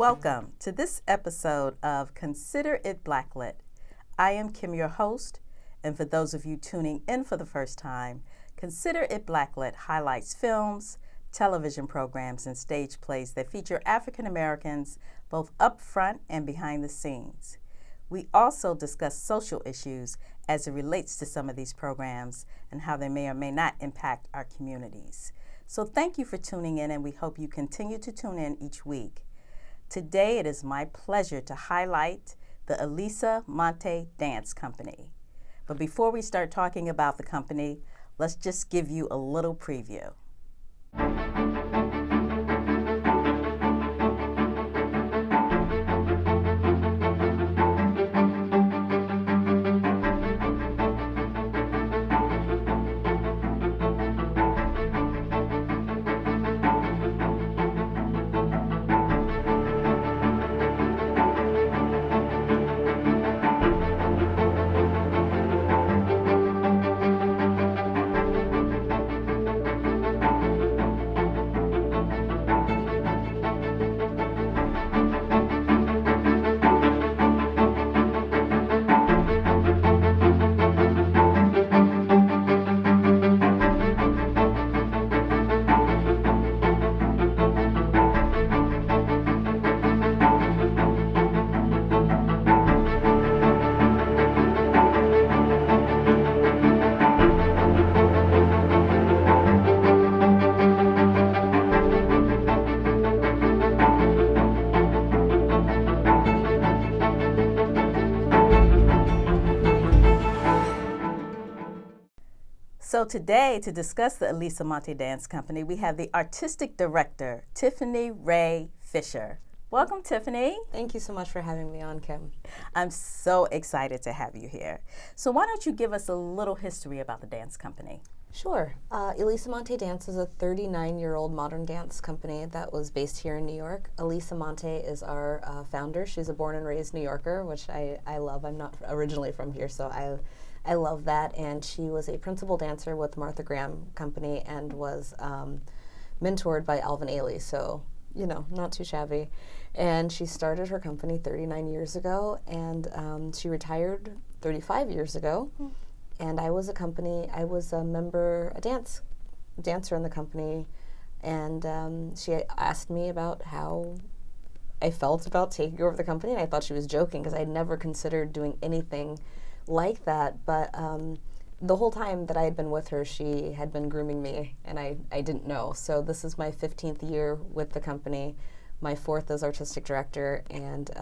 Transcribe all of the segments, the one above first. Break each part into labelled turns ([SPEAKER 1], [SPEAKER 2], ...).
[SPEAKER 1] Welcome to this episode of Consider It Blacklit. I am Kim, your host, and for those of you tuning in for the first time, Consider It Blacklit highlights films, television programs, and stage plays that feature African Americans both up front and behind the scenes. We also discuss social issues as it relates to some of these programs and how they may or may not impact our communities. So thank you for tuning in, and we hope you continue to tune in each week. Today, it is my pleasure to highlight the Elisa Monte Dance Company. But before we start talking about the company, let's just give you a little preview. So today, to discuss the Elisa Monte Dance Company, we have the Artistic Director, Tiffany Rea-Fisher. Welcome, Tiffany.
[SPEAKER 2] Thank you so much for having me on, Kim.
[SPEAKER 1] I'm so excited to have you here. So why don't you give us a little history about the dance company?
[SPEAKER 2] Sure. Elisa Monte Dance is a 39-year-old modern dance company that was based here in New York. Elisa Monte is our founder. She's a born and raised New Yorker, which I love. I'm not originally from here, so I love that. And she was a principal dancer with Martha Graham Company and was mentored by Alvin Ailey, so, you know, not too shabby. And she started her company 39 years ago, and she retired 35 years ago. And I was a dancer in the company, and she asked me about how I felt about taking over the company, and I thought she was joking because I had never considered doing anything like that, but the whole time that I had been with her, she had been grooming me, and I didn't know. So this is my 15th year with the company, my 4th as artistic director, and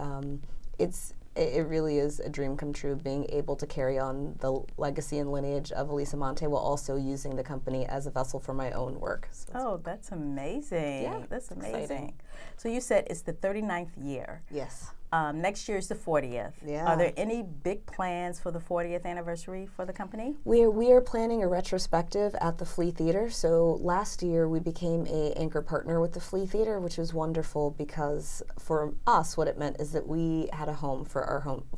[SPEAKER 2] it really is a dream come true being able to carry on the legacy and lineage of Elisa Monte while also using the company as a vessel for my own work.
[SPEAKER 1] So that's amazing.
[SPEAKER 2] Yeah,
[SPEAKER 1] that's amazing.
[SPEAKER 2] Exciting.
[SPEAKER 1] So you said it's the 39th year.
[SPEAKER 2] Yes.
[SPEAKER 1] Next year is the 40th.
[SPEAKER 2] Yeah.
[SPEAKER 1] Are there any big plans for the 40th anniversary for the company?
[SPEAKER 2] We are planning a retrospective at the Flea Theater. So last year we became an anchor partner with the Flea Theater, which was wonderful because for us what it meant is that we had a home for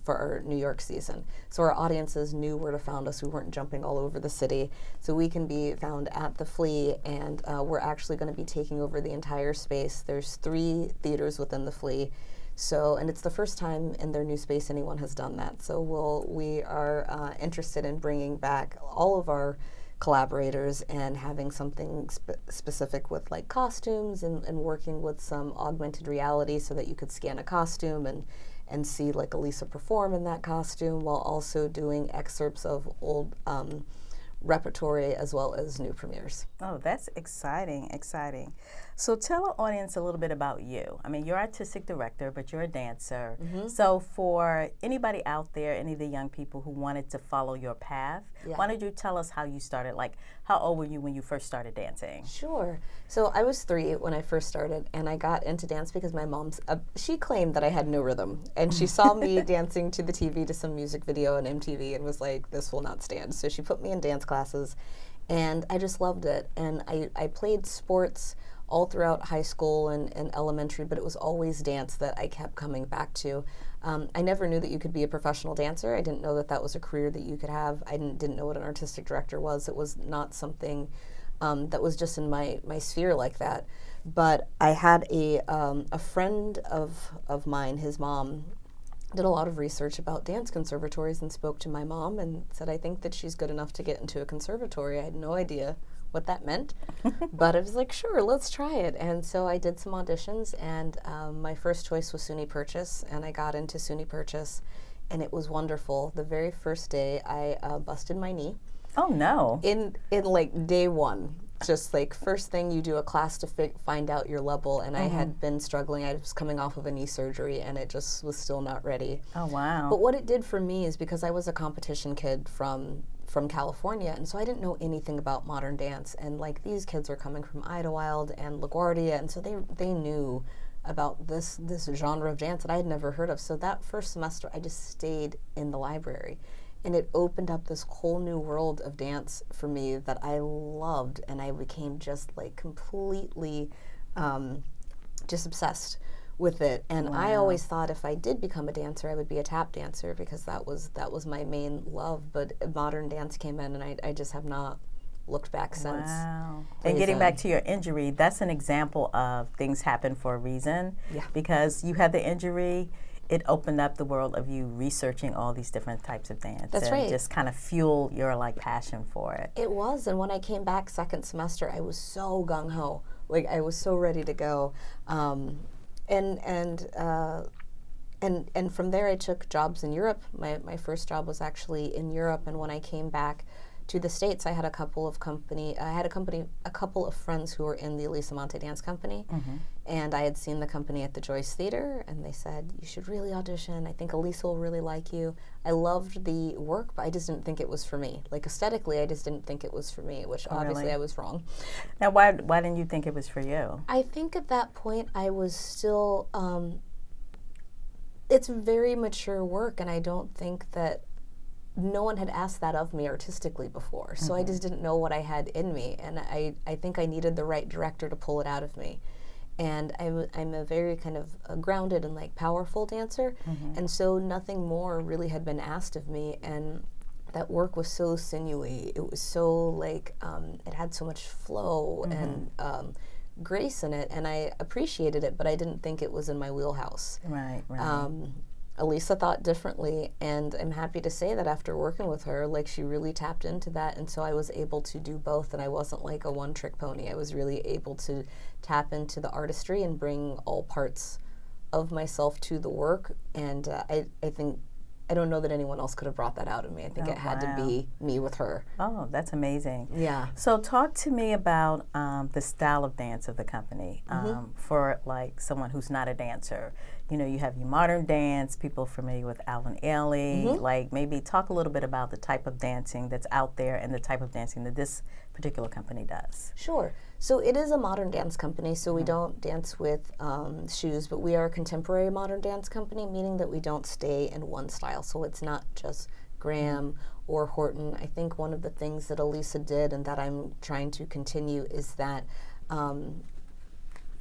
[SPEAKER 2] our New York season. So our audiences knew where to find us. We weren't jumping all over the city. So we can be found at the Flea, and we're actually going to be taking over the entire space. There's 3 theaters within the Flea. So, and it's the first time in their new space anyone has done that. So we are interested in bringing back all of our collaborators and having something specific with like costumes and working with some augmented reality so that you could scan a costume and see like Elisa perform in that costume while also doing excerpts of old repertory as well as new premieres.
[SPEAKER 1] Oh, that's exciting. So tell our audience a little bit about you. I mean, you're artistic director, but you're a dancer. Mm-hmm. So for anybody out there, any of the young people who wanted to follow your path, why don't you tell us how you started? Like, how old were you when you first started dancing?
[SPEAKER 2] Sure. So I was 3 when I first started, and I got into dance because my mom's, she claimed that I had no rhythm, and she saw me dancing to the TV to some music video on MTV and was like, this will not stand. So she put me in dance classes, and I just loved it. And I played sports all throughout high school and elementary, but it was always dance that I kept coming back to. I never knew that you could be a professional dancer. I didn't know that that was a career that you could have. I didn't know what an artistic director was. It was not something that was just in my sphere like that. But I had a friend of mine, his mom, did a lot of research about dance conservatories and spoke to my mom and said, I think that she's good enough to get into a conservatory. I had no idea what that meant, but I was like, sure, let's try it. And so I did some auditions, and my first choice was SUNY Purchase, and I got into SUNY Purchase, and it was wonderful. The very first day, I busted my knee.
[SPEAKER 1] Oh, no.
[SPEAKER 2] In like day one. Just like first thing, you do a class to find out your level, and I had been struggling. I was coming off of a knee surgery, and it just was still not ready.
[SPEAKER 1] Oh, wow.
[SPEAKER 2] But what it did for me is, because I was a competition kid from California, and so I didn't know anything about modern dance, and like these kids are coming from Idlewild and LaGuardia, and so they knew about this genre of dance that I had never heard of. So that first semester, I just stayed in the library. And it opened up this whole new world of dance for me that I loved, and I became just like completely just obsessed with it. And I always thought if I did become a dancer, I would be a tap dancer, because that was my main love. But modern dance came in, and I just have not looked back since.
[SPEAKER 1] Wow. And getting back to your injury, that's an example of things happen for a reason.
[SPEAKER 2] Yeah.
[SPEAKER 1] Because you had the injury, it opened up the world of you researching all these different types of dance.
[SPEAKER 2] That's right.
[SPEAKER 1] Just kind of fuel your like passion for it.
[SPEAKER 2] It was, and when I came back second semester, I was so gung-ho. Like, I was so ready to go. And from there, I took jobs in Europe. My first job was actually in Europe, and when I came back to the States, I had a couple of friends who were in the Elisa Monte Dance company, and I had seen the company at the Joyce Theater, and they said, you should really audition. I think Elisa will really like you. I loved the work, but I just didn't think it was for me. Like, aesthetically, I just didn't think it was for me, which obviously I was wrong.
[SPEAKER 1] Now, why didn't you think it was for you?
[SPEAKER 2] I think at that point I was still, it's very mature work, and I don't think that no one had asked that of me artistically before. So I just didn't know what I had in me, and I think I needed the right director to pull it out of me. And I'm a very kind of a grounded and like powerful dancer, and so nothing more really had been asked of me. And that work was so sinewy. It was so like it had so much flow and grace in it, and I appreciated it, but I didn't think it was in my wheelhouse.
[SPEAKER 1] Right.
[SPEAKER 2] Elisa thought differently, and I'm happy to say that after working with her, like, she really tapped into that, and so I was able to do both, and I wasn't like a one-trick pony. I was really able to tap into the artistry and bring all parts of myself to the work, and I think, I don't know that anyone else could have brought that out of me. I think it had to be me with her.
[SPEAKER 1] Oh, that's amazing.
[SPEAKER 2] Yeah.
[SPEAKER 1] So talk to me about the style of dance of the company for like someone who's not a dancer. You know, you have your modern dance, people familiar with Alvin Ailey. Like, maybe talk a little bit about the type of dancing that's out there and the type of dancing that this particular company does.
[SPEAKER 2] Sure. So it is a modern dance company, so we don't dance with shoes, but we are a contemporary modern dance company, meaning that we don't stay in one style. So it's not just Graham or Horton. I think one of the things that Elisa did and that I'm trying to continue is that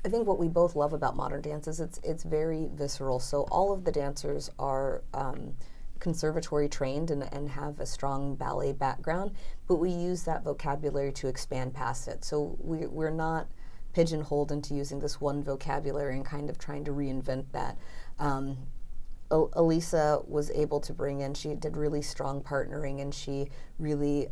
[SPEAKER 2] I think what we both love about modern dance is it's very visceral. So all of the dancers are conservatory trained and have a strong ballet background, but we use that vocabulary to expand past it. So we're not pigeonholed into using this one vocabulary and kind of trying to reinvent that. Elisa was able to bring in, she did really strong partnering, and she really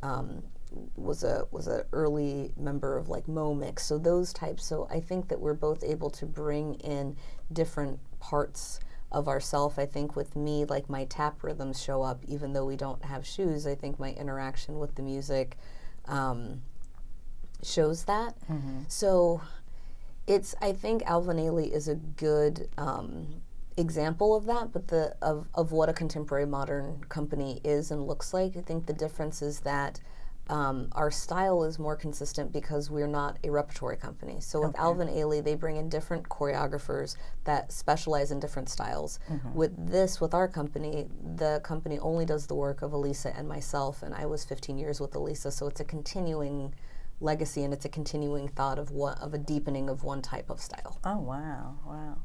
[SPEAKER 2] was a early member of like MoMix, so those types. So I think that we're both able to bring in different parts of ourself. I think with me, like, my tap rhythms show up even though we don't have shoes. I think my interaction with the music shows that. So I think Alvin Ailey is a good example of that, but of what a contemporary modern company is and looks like. I think the difference is that our style is more consistent because we're not a repertory company. So with Alvin Ailey, they bring in different choreographers that specialize in different styles. With our company, the company only does the work of Elisa and myself, and I was 15 years with Elisa, so it's a continuing legacy, and it's a continuing thought of a deepening of one type of style.
[SPEAKER 1] Oh, wow.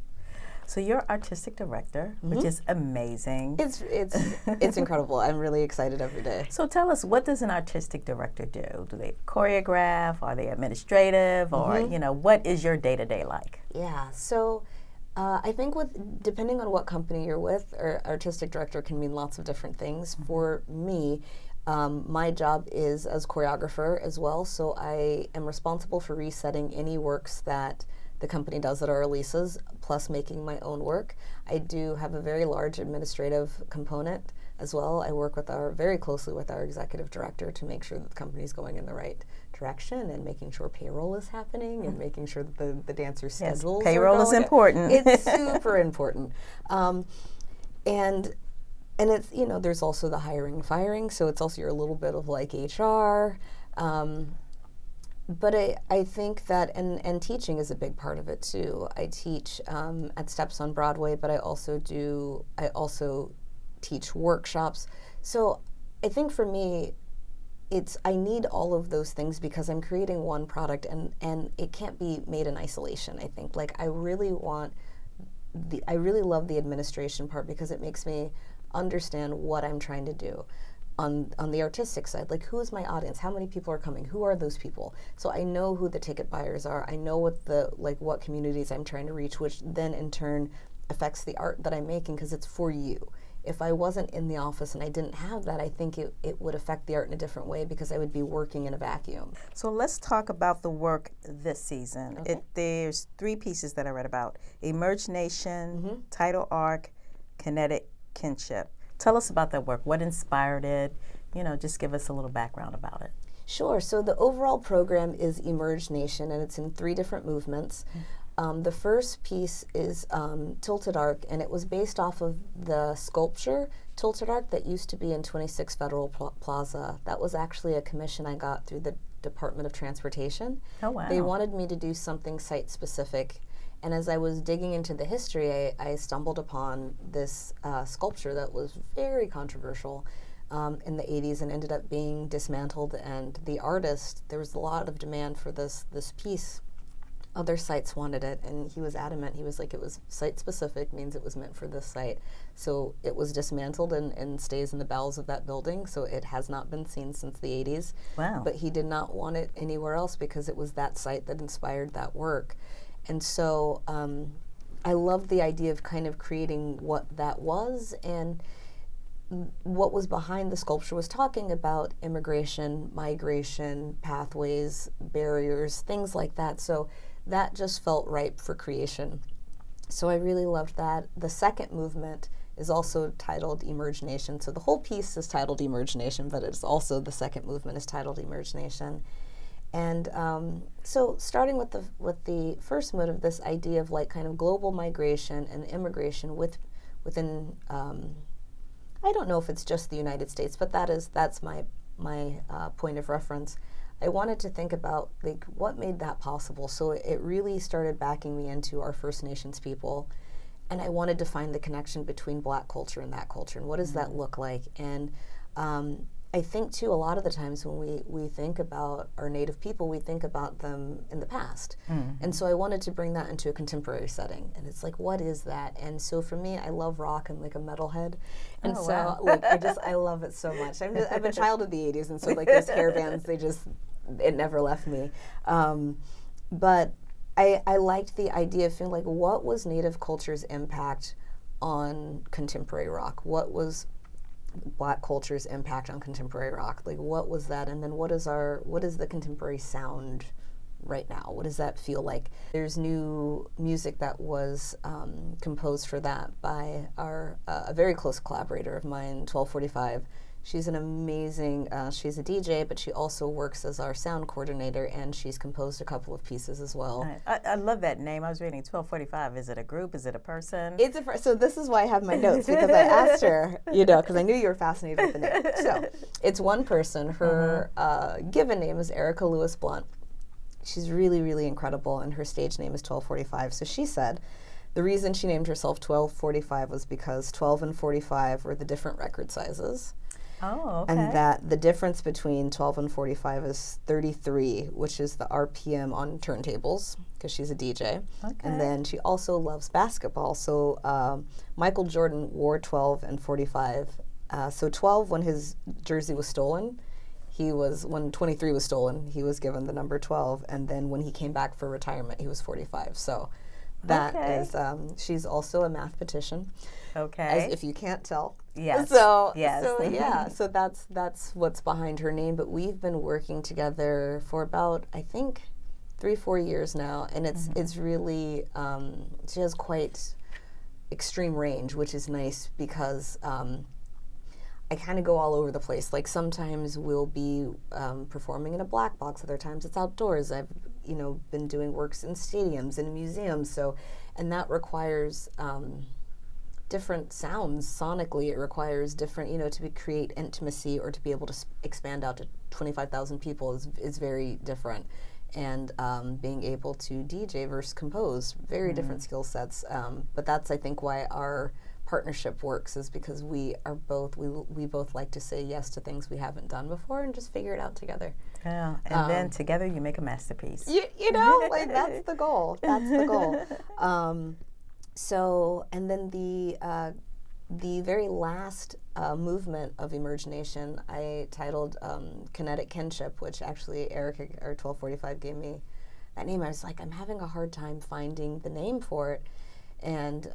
[SPEAKER 1] So you're artistic director, which is amazing.
[SPEAKER 2] It's incredible. I'm really excited every day.
[SPEAKER 1] So tell us, what does an artistic director do? Do they choreograph? Are they administrative? Or, what is your day-to-day like?
[SPEAKER 2] Yeah, so I think depending on what company you're with, artistic director can mean lots of different things. For me, my job is as choreographer as well, so I am responsible for resetting any works that the company does that are Elisa's, plus making my own work. I do have a very large administrative component as well. I work very closely with our executive director to make sure that the company is going in the right direction and making sure payroll is happening and making sure that the dancers' schedules
[SPEAKER 1] payroll is important.
[SPEAKER 2] It's super important. And it's, there's also the hiring and firing, so it's also a little bit of like HR. But I think that, and teaching is a big part of it too. I teach at Steps on Broadway, but I also teach workshops. So I think for me, I need all of those things because I'm creating one product and it can't be made in isolation, I think. Like I really love the administration part because it makes me understand what I'm trying to do. On the artistic side, like who is my audience? How many people are coming? Who are those people? So I know who the ticket buyers are. I know what communities I'm trying to reach, which then in turn affects the art that I'm making because it's for you. If I wasn't in the office and I didn't have that, I think it would affect the art in a different way because I would be working in a vacuum.
[SPEAKER 1] So let's talk about the work this season.
[SPEAKER 2] Okay.
[SPEAKER 1] There's 3 pieces that I read about: Emerge Nation, Title Arc, Kinetic Kinship. Tell us about that work. What inspired it? Just give us a little background about it.
[SPEAKER 2] Sure. So the overall program is Emerge Nation, and it's in 3 different movements. The first piece is Tilted Arc, and it was based off of the sculpture Tilted Arc that used to be in 26 Federal Plaza. That was actually a commission I got through the Department of Transportation.
[SPEAKER 1] Oh, wow.
[SPEAKER 2] They wanted me to do something site-specific. And as I was digging into the history, I stumbled upon this sculpture that was very controversial in the 80s and ended up being dismantled. And the artist, there was a lot of demand for this piece. Other sites wanted it, and he was adamant. He was like, it was site-specific, means it was meant for this site. So it was dismantled and stays in the bowels of that building, so it has not been seen since the 80s.
[SPEAKER 1] Wow.
[SPEAKER 2] But he did not want it anywhere else because it was that site that inspired that work. And so I love the idea of kind of creating what that was, and what was behind the sculpture was talking about immigration, migration, pathways, barriers, things like that. So that just felt ripe for creation. So I really loved that. The second movement is also titled Emerge Nation. So the whole piece is titled Emerge Nation, but it's also the second movement is titled Emerge Nation. And so starting with the first motive, this idea of like kind of global migration and immigration within I don't know if it's just the United States, but that's my point of reference. I wanted to think about like what made that possible. So it really started backing me into our First Nations people, and I wanted to find the connection between Black culture and that culture, and what does that look like? And I think too, a lot of the times when we think about our Native people, we think about them in the past. And so I wanted to bring that into a contemporary setting. And it's like, what is that? And so for me, I love rock and like a metalhead. And like I love it so much. I'm a child of the 80s, and so like those hair bands, it never left me. But I liked the idea of feeling like, what was Native culture's impact on contemporary rock? What was Black culture's impact on contemporary rock? Like, what was that? And then what is the contemporary sound right now? What does that feel like? There's new music that was composed for that by a very close collaborator of mine, 1245. She's an amazing, she's a DJ, but she also works as our sound coordinator, and she's composed a couple of pieces as well.
[SPEAKER 1] I love that name. I was reading 1245. Is it a group? Is it a person?
[SPEAKER 2] So this is why I have my notes, because I asked her, because I knew you were fascinated with the name. So it's one person. Her given name is Erica Lewis Blunt. She's really, really incredible, and her stage name is 1245. So she said the reason she named herself 1245 was because 12 and 45 were the different record sizes.
[SPEAKER 1] Oh, okay.
[SPEAKER 2] And that the difference between 12 and 45 is 33, which is the RPM on turntables, because she's a DJ.
[SPEAKER 1] Okay.
[SPEAKER 2] And then she also loves basketball. So Michael Jordan wore 12 and 45. So 12 when his jersey was stolen. When 23 was stolen, he was given the number 12. And then when he came back for retirement, he was 45. So that is, she's also a mathematician.
[SPEAKER 1] Okay.
[SPEAKER 2] As if you can't tell.
[SPEAKER 1] Yes.
[SPEAKER 2] So
[SPEAKER 1] yes.
[SPEAKER 2] so that's what's behind her name. But we've been working together for about, I think, 3-4 years now, and it's really she has quite extreme range, which is nice because I kind of go all over the place. Like sometimes we'll be performing in a black box, other times it's outdoors. I've been doing works in stadiums and museums, and that requires different sounds sonically. It requires different, to create intimacy or to be able to expand out to 25,000 people is very different. And being able to DJ versus compose, very different skill sets. But that's, I think, why our partnership works, is because we both like to say yes to things we haven't done before and just figure it out together.
[SPEAKER 1] Yeah, and then together you make a masterpiece.
[SPEAKER 2] Like that's the goal. That's the goal. So, and then the very last movement of Emergination, I titled Kinetic Kinship, which actually Erica, or 1245, gave me that name. I was like, I'm having a hard time finding the name for it. And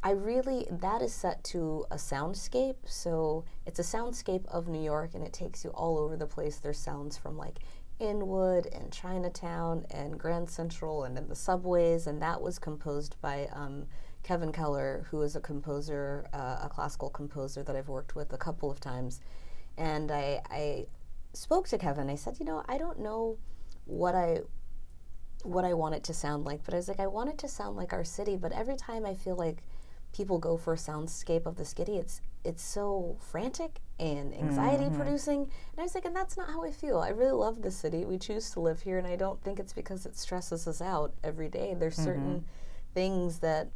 [SPEAKER 2] that is set to a soundscape. So it's a soundscape of New York, and it takes you all over the place. There's sounds from like Inwood and Chinatown and Grand Central and in the subways, and that was composed by Kevin Keller, who is a composer, a classical composer that I've worked with a couple of times. And I spoke to Kevin. I said, I don't know what I want it to sound like, but I was like, I want it to sound like our city, but every time I feel like people go for a soundscape of the city, it's so frantic and anxiety producing. And I was like, and that's not how I feel. I really love the city. We choose to live here, and I don't think it's because it stresses us out every day. There's certain things that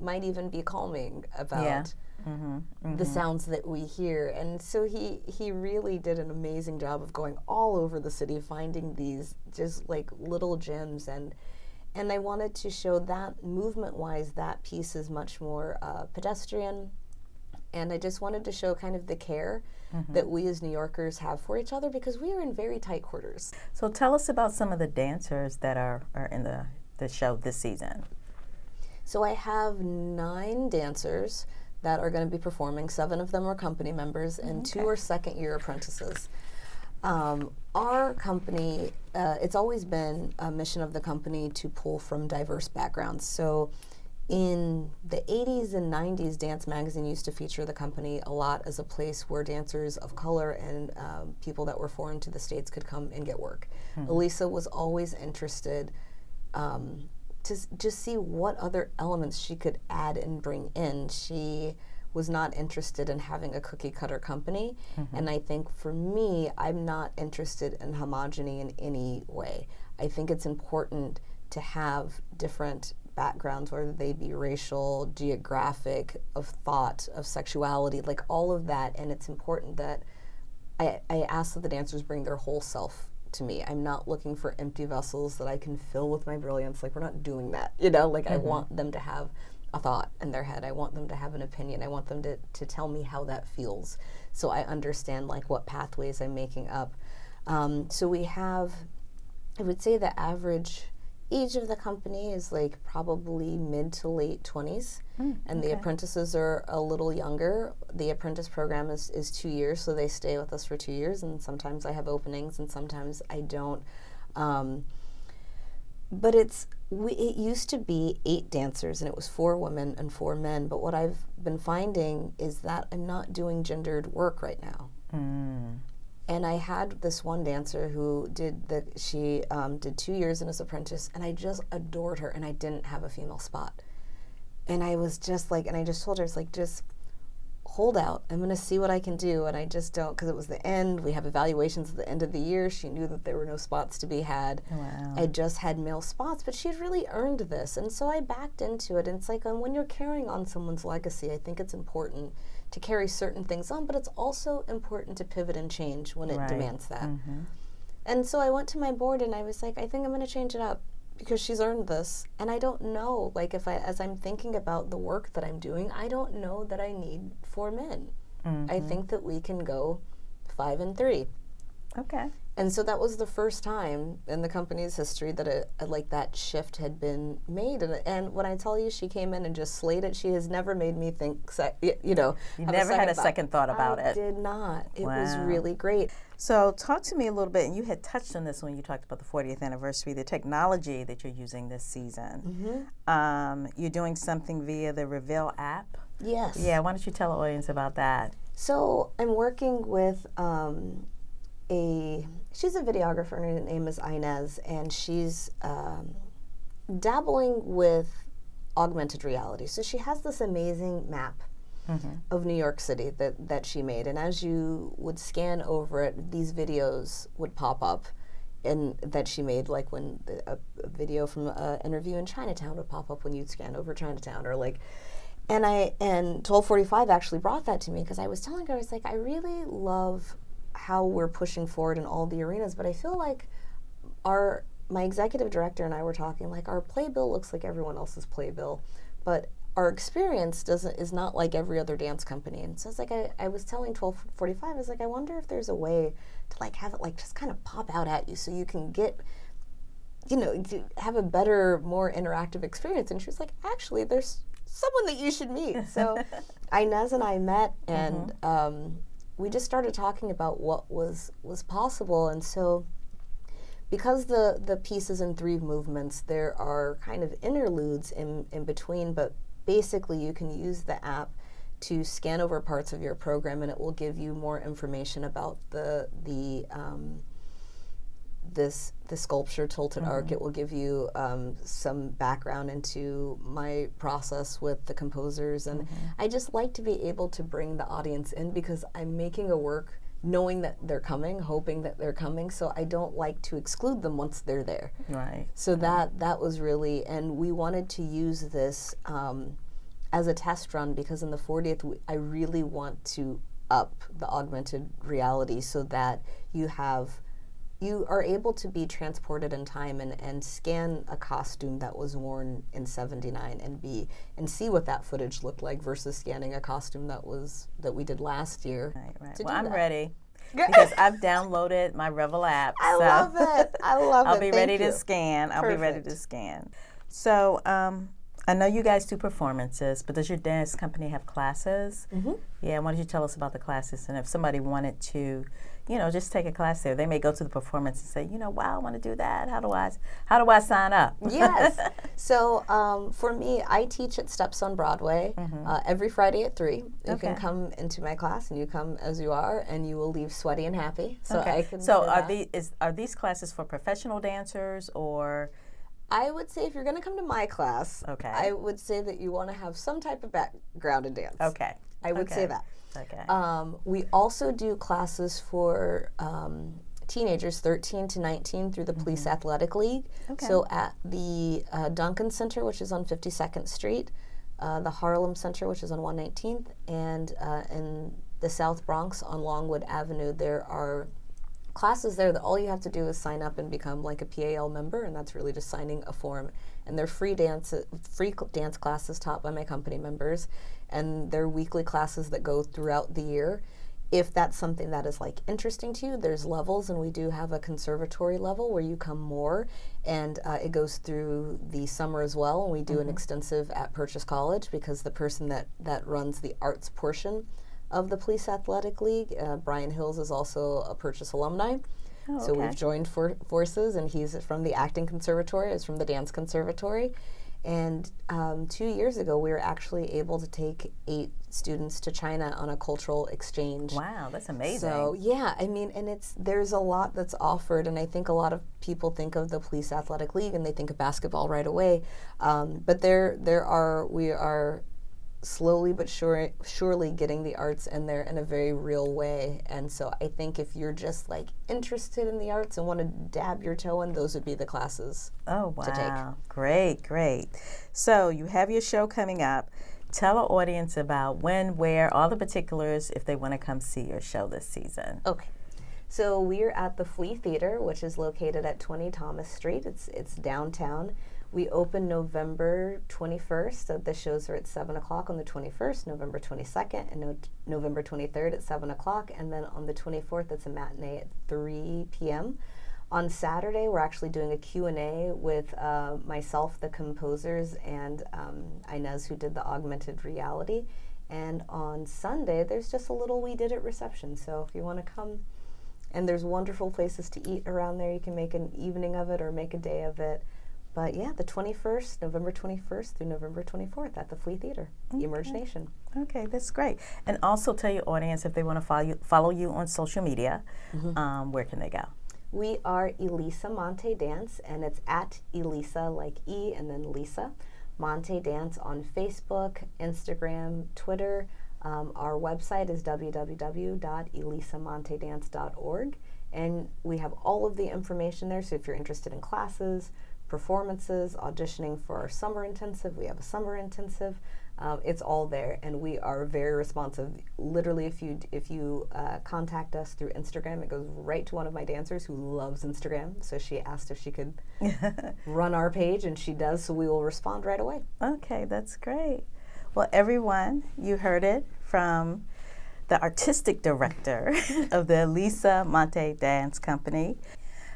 [SPEAKER 2] might even be calming about the sounds that we hear. And so he really did an amazing job of going all over the city, finding these just like little gems. And I wanted to show that movement-wise, that piece is much more pedestrian. And I just wanted to show kind of the care that we as New Yorkers have for each other, because we are in very tight quarters.
[SPEAKER 1] So tell us about some of the dancers that are in the show this season.
[SPEAKER 2] So I have 9 dancers that are going to be performing. 7 of them are company members, and 2 are second-year apprentices. Our company, it's always been a mission of the company to pull from diverse backgrounds. So in the 80s and 90s, Dance Magazine used to feature the company a lot as a place where dancers of color and people that were foreign to the States could come and get work. Elisa was always interested to just see what other elements she could add and bring in. She was not interested in having a cookie-cutter company, and I think for me, I'm not interested in homogeny in any way. I think it's important to have different backgrounds, whether they be racial, geographic, of thought, of sexuality, like all of that, and it's important that I ask that the dancers bring their whole self to me. I'm not looking for empty vessels that I can fill with my brilliance. Like, we're not doing that, I want them to have a thought in their head. I want them to have an opinion. I want them to tell me how that feels, so I understand like what pathways I'm making up. So we have, I would say the average age of the company is like probably mid to late 20s, and the apprentices are a little younger. The apprentice program is 2 years, so they stay with us for 2 years, and sometimes I have openings and sometimes I don't. But it used to be 8 dancers, and it was 4 women and 4 men. But what I've been finding is that I'm not doing gendered work right now. And I had this one dancer who did 2 years in as apprentice, and I just adored her, and I didn't have a female spot. And I was just like, and I just told her, it's like, just hold out. I'm going to see what I can do. And I just don't, because it was the end. We have evaluations at the end of the year. She knew that there were no spots to be had.
[SPEAKER 1] Wow.
[SPEAKER 2] I just had male spots, but she had really earned this. And so I backed into it. And it's like, when you're carrying on someone's legacy, I think it's important to carry certain things on, but it's also important to pivot and change when it demands that. And so I went to my board and I was like, I think I'm going to change it up because she's earned this. And I don't know, like as I'm thinking about the work that I'm doing, I don't know that I need 4 men. I think that we can go 5 and 3.
[SPEAKER 1] Okay.
[SPEAKER 2] And so that was the first time in the company's history that like that shift had been made. And when I tell you she came in and just slayed it, she has never made me think,
[SPEAKER 1] You never had a second thought about it.
[SPEAKER 2] I did not. It was really great.
[SPEAKER 1] So talk to me a little bit, and you had touched on this when you talked about the 40th anniversary, the technology that you're using this season. You're doing something via the Reveal app?
[SPEAKER 2] Yes.
[SPEAKER 1] Yeah, why don't you tell the audience about that?
[SPEAKER 2] So I'm working with she's a videographer, and her name is Inez, and she's dabbling with augmented reality. So she has this amazing map of New York City that she made, and as you would scan over it, these videos would pop up and that she made, like when a video from an interview in Chinatown would pop up when you'd scan over Chinatown, or like, and 1245 actually brought that to me, because I was telling her, I was like, I really love how we're pushing forward in all the arenas, but I feel like my executive director and I were talking, like, our playbill looks like everyone else's playbill, but our experience is not like every other dance company. And so it's like I was telling 1245, I was like, I wonder if there's a way to like have it like just kind of pop out at you so you can get, to have a better, more interactive experience. And she was like, actually, there's someone that you should meet. So Inez and I met, and we just started talking about what was possible. And so because the piece is in 3 movements, there are kind of interludes in between, but basically you can use the app to scan over parts of your program, and it will give you more information about the sculpture Tilted Arc. It will give you some background into my process with the composers, and I just like to be able to bring the audience in, because I'm making a work knowing that they're coming, hoping that they're coming, so I don't like to exclude them once they're there.
[SPEAKER 1] Right.
[SPEAKER 2] So that was really, and we wanted to use this as a test run, because in the 40th, I really want to up the augmented reality so that you are able to be transported in time and scan a costume that was worn in 79 and see what that footage looked like versus scanning a costume that we did last year.
[SPEAKER 1] Right. Well, I'm ready, because I've downloaded my Revel app.
[SPEAKER 2] I love it.
[SPEAKER 1] I'll be ready to scan. I'll be ready to scan. So I know you guys do performances, but does your dance company have classes? Yeah, why don't you tell us about the classes? And if somebody wanted to, just take a class there, they may go to the performance and say, wow, I want to do that. How do I sign up?
[SPEAKER 2] Yes. So for me, I teach at Steps on Broadway every Friday at 3. You can come into my class, and you come as you are, and you will leave sweaty and happy. So I can.
[SPEAKER 1] So are these classes for professional dancers, or?
[SPEAKER 2] I would say if you're going to come to my class, I would say that you want to have some type of background in dance.
[SPEAKER 1] Okay.
[SPEAKER 2] I would say that.
[SPEAKER 1] Okay.
[SPEAKER 2] We also do classes for teenagers 13 to 19 through the Police Athletic League. Okay. So at the Duncan Center, which is on 52nd Street, the Harlem Center, which is on 119th, and in the South Bronx on Longwood Avenue, there are classes there that all you have to do is sign up and become like a PAL member, and that's really just signing a form. And they're free dance classes taught by my company members, and they're weekly classes that go throughout the year. If that's something that is like interesting to you, there's levels, and we do have a conservatory level where you come more, and it goes through the summer as well, and we do an extensive at Purchase College, because the person that runs the arts portion of the Police Athletic League, Brian Hills, is also a Purchase alumni. So we've joined forces, and he's from the acting conservatory, I was from the dance conservatory. And 2 years ago, we were actually able to take 8 students to China on a cultural exchange.
[SPEAKER 1] Wow, that's amazing.
[SPEAKER 2] So yeah, I mean, and there's a lot that's offered, and I think a lot of people think of the Police Athletic League and they think of basketball right away. But we are slowly but surely getting the arts in there in a very real way. And so I think if you're just like interested in the arts and want to dab your toe in, those would be the classes
[SPEAKER 1] to take.
[SPEAKER 2] Wow,
[SPEAKER 1] great. So you have your show coming up. tell our audience about when, where, all the particulars if they want to come see your show this season.
[SPEAKER 2] Okay. So we're at the Flea Theater, which is located at 20 Thomas Street. It's downtown. We open November 21st. So the shows are at 7 o'clock on the 21st, November 22nd, and November 23rd at 7 o'clock. And then on the 24th, it's a matinee at 3 p.m. On Saturday, we're actually doing a Q&A with myself, the composers, and Inez, who did the augmented reality. And on Sunday, there's just a little We Did It reception. So if you want to come, and there's wonderful places to eat around there. You can make an evening of it or make a day of it. But yeah, the 21st, November 21st through November 24th at the Flea Theater, Emerge Nation.
[SPEAKER 1] Okay, that's great. And also tell your audience if they want to follow you on social media, where can they go?
[SPEAKER 2] We are Elisa Monte Dance, and it's at Elisa, like E, and then Lisa. Monte Dance on Facebook, Instagram, Twitter. Our website is www.elisamontedance.org, and we have all of the information there. So if you're interested in classes, performances, auditioning for our summer intensive, we have a summer intensive. It's all there, and we are very responsive. Literally, if you contact us through Instagram, it goes right to one of my dancers who loves Instagram. So she asked if she could run our page, and she does. So we will respond right away.
[SPEAKER 1] Okay, that's great. Well, everyone, you heard it from the artistic director of the Elisa Monte Dance Company.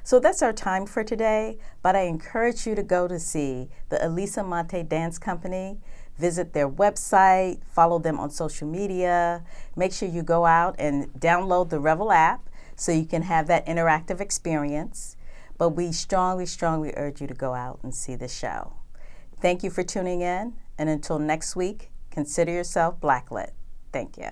[SPEAKER 1] So that's our time for today, but I encourage you to go to see the Elisa Monte Dance Company. Visit their website, follow them on social media. Make sure you go out and download the Revel app so you can have that interactive experience. But we strongly, strongly urge you to go out and see the show. Thank you for tuning in, and until next week, consider yourself Blacklit. Thank you.